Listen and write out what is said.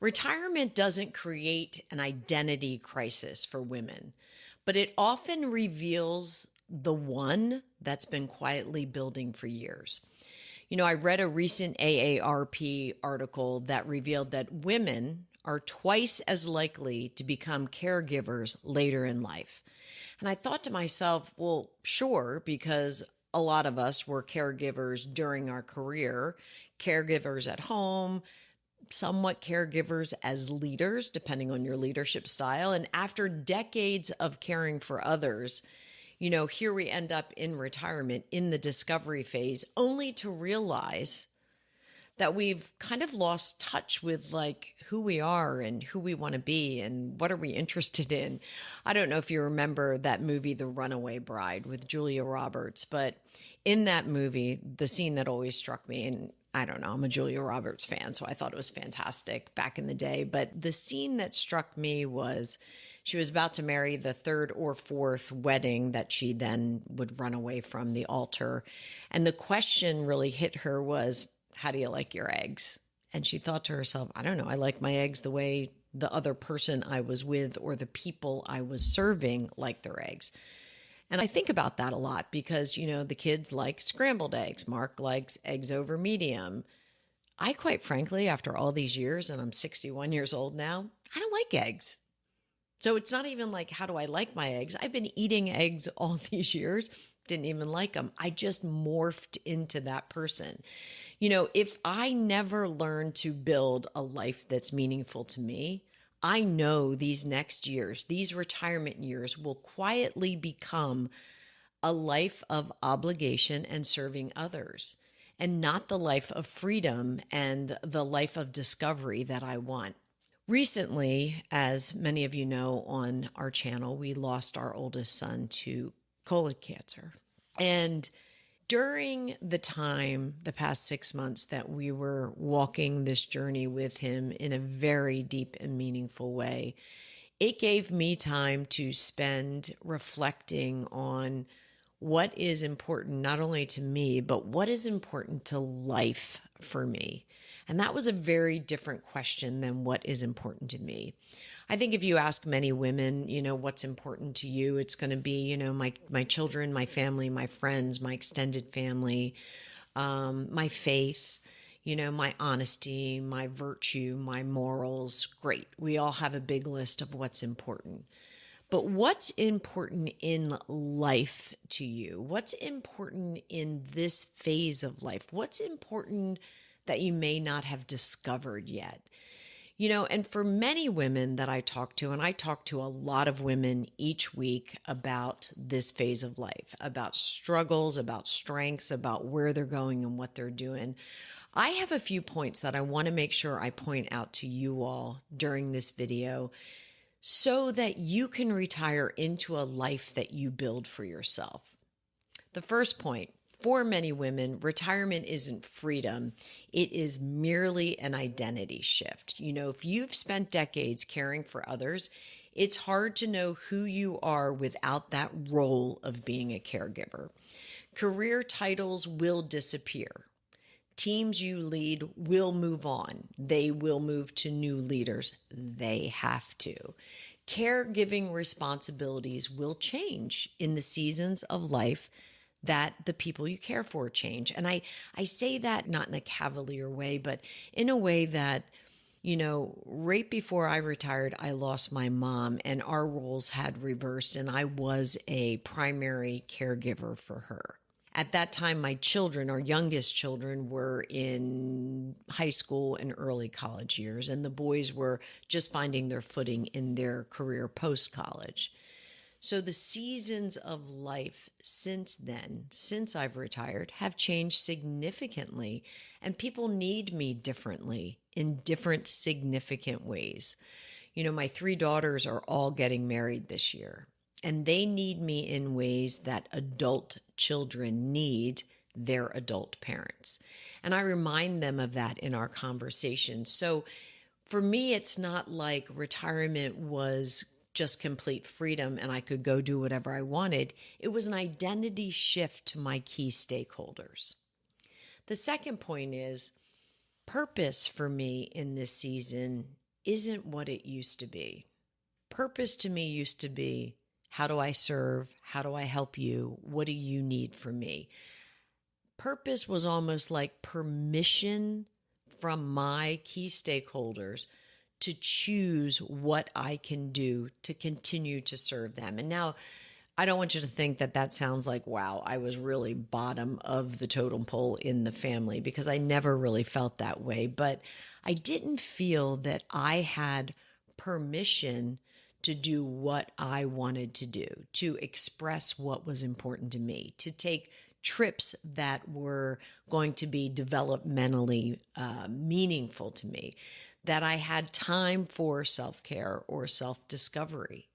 Retirement doesn't create an identity crisis for women, but it often reveals the one that's been quietly building for years. I read a recent AARP article that revealed that women are twice as likely to become caregivers later in life. And I thought to myself, well, sure, because a lot of us were caregivers during our career, caregivers at home, somewhat caregivers as leaders, depending on your leadership style. And after decades of caring for others, here we end up in retirement in the discovery phase, only to realize that we've kind of lost touch with like who we are and who we want to be and what are we interested in. I don't know if you remember that movie, The Runaway Bride with Julia Roberts, but in that movie, the scene that always struck me, and I don't know, I'm a Julia Roberts fan, so I thought it was fantastic back in the day, but the scene that struck me was she was about to marry the third or fourth wedding that she then would run away from the altar. And the question really hit her was, how do you like your eggs? And she thought to herself, I don't know, I like my eggs the way the other person I was with or the people I was serving like their eggs. And I think about that a lot because, the kids like scrambled eggs. Mark likes eggs over medium. I quite frankly, after all these years, and I'm 61 years old now, I don't like eggs. So it's not even like, how do I like my eggs? I've been eating eggs all these years, didn't even like them. I just morphed into that person. If I never learn to build a life that's meaningful to me, I know these next years, these retirement years will quietly become a life of obligation and serving others, and not the life of freedom and the life of discovery that I want. Recently, as many of you know on our channel, we lost our oldest son to colon cancer. And during the time, the past 6 months, that we were walking this journey with him in a very deep and meaningful way, it gave me time to spend reflecting on what is important not only to me, but what is important to life for me. And that was a very different question than what is important to me. I think if you ask many women, what's important to you, it's going to be, my children, my family, my friends, my extended family, my faith, my honesty, my virtue, my morals. Great. We all have a big list of what's important. But what's important in life to you? What's important in this phase of life? What's important that you may not have discovered yet? And for many women that I talk to, and I talk to a lot of women each week about this phase of life, about struggles, about strengths, about where they're going and what they're doing. I have a few points that I want to make sure I point out to you all during this video so that you can retire into a life that you build for yourself. The first point, for many women, retirement isn't freedom. It is merely an identity shift. If you've spent decades caring for others, it's hard to know who you are without that role of being a caregiver. Career titles will disappear. Teams you lead will move on. They will move to new leaders. They have to. Caregiving responsibilities will change in the seasons of life that the people you care for change. And I say that not in a cavalier way, but in a way that, right before I retired, I lost my mom and our roles had reversed and I was a primary caregiver for her. At that time, my children, our youngest children, were in high school and early college years, and the boys were just finding their footing in their career post-college. So the seasons of life since then, since I've retired, have changed significantly, and people need me differently in different significant ways. My three daughters are all getting married this year, and they need me in ways that adult children need their adult parents. And I remind them of that in our conversation. So for me, it's not like retirement was just complete freedom and I could go do whatever I wanted. It was an identity shift to my key stakeholders. The second point is purpose for me in this season isn't what it used to be. Purpose to me used to be, how do I serve? How do I help you? What do you need from me? Purpose was almost like permission from my key stakeholders to choose what I can do to continue to serve them. And now I don't want you to think that that sounds like, wow, I was really bottom of the totem pole in the family, because I never really felt that way. But I didn't feel that I had permission to do what I wanted to do, to express what was important to me, to take trips that were going to be developmentally meaningful to me, that I had time for self care or self discovery.